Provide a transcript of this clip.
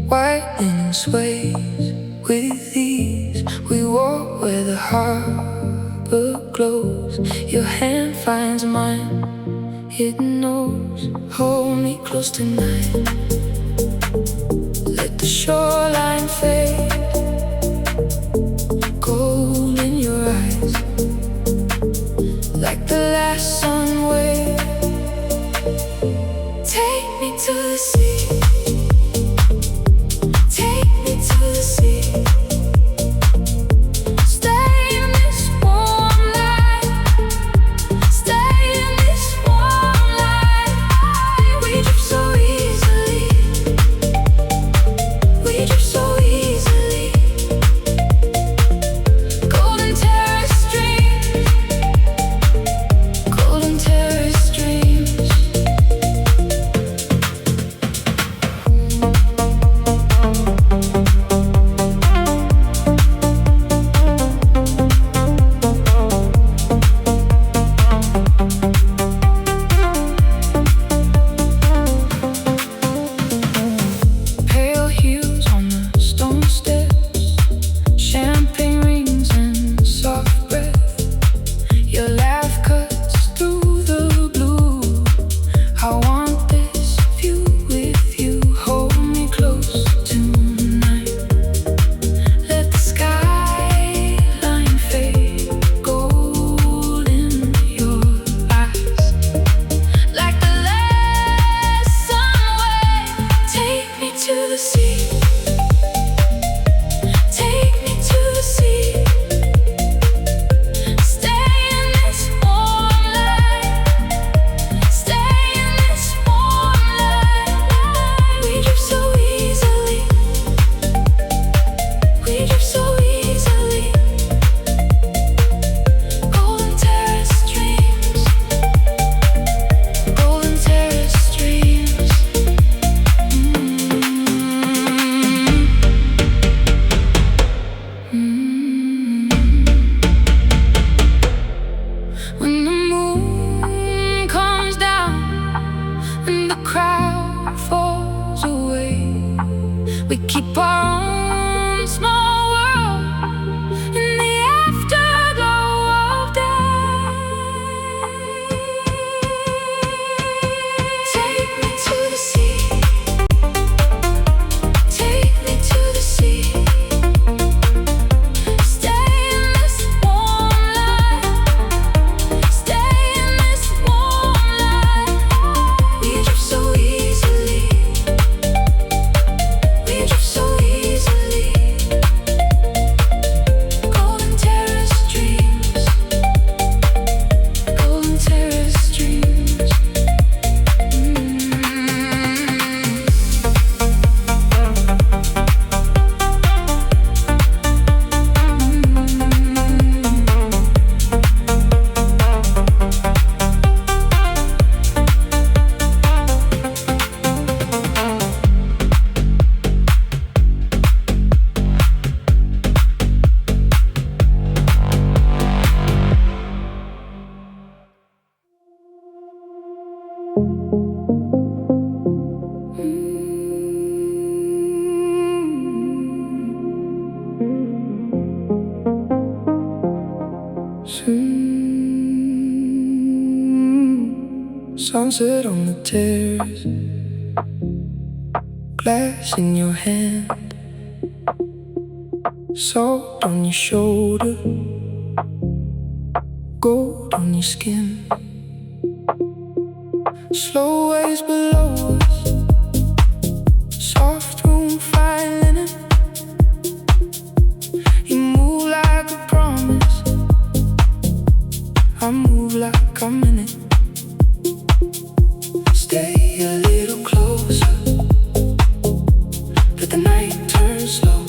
widening sways with ease. We walk where the harbor glows. Your hand finds mine, it knows. Hold me close tonight. Let the shoreline fade. Gold in your eyes, like the last sun wave. Take me to the sea. Take me to the sea. Stay in this warm light. Stay in this warm light. We drift so easily. We drift so easily. Golden terrace dreams. Golden terrace dreams. Pale hues on the stone steps, champagne rings and soft breath. Your laugh cuts through the blue. I want this view with you. Hold me close tonight. Let the skyline fade. Gold in your eyes, like the last sun wave. Take me to the sea. Take me to the sea. Stay in this warm light. Stay in this warm light. We drift so easily. We drift so easily. Golden terrace dreams. Golden terrace dreams. When the moon comes down and the crowd falls away, we keep our own small world in the afterglow of day. Take me to the sea. Take me to the sea. Stay in this warm light. Stay in this warm light. We drift so easily. We drift so easily. Golden terrace dreams. Golden terrace dreams. Sunset on the terrace, glass in your hand, salt on your shoulder, gold on your skin. Slow waves below us, soft room, fine linen. You move like a promise, I move like I'm in it. Stay a little closer, let the night turn slow.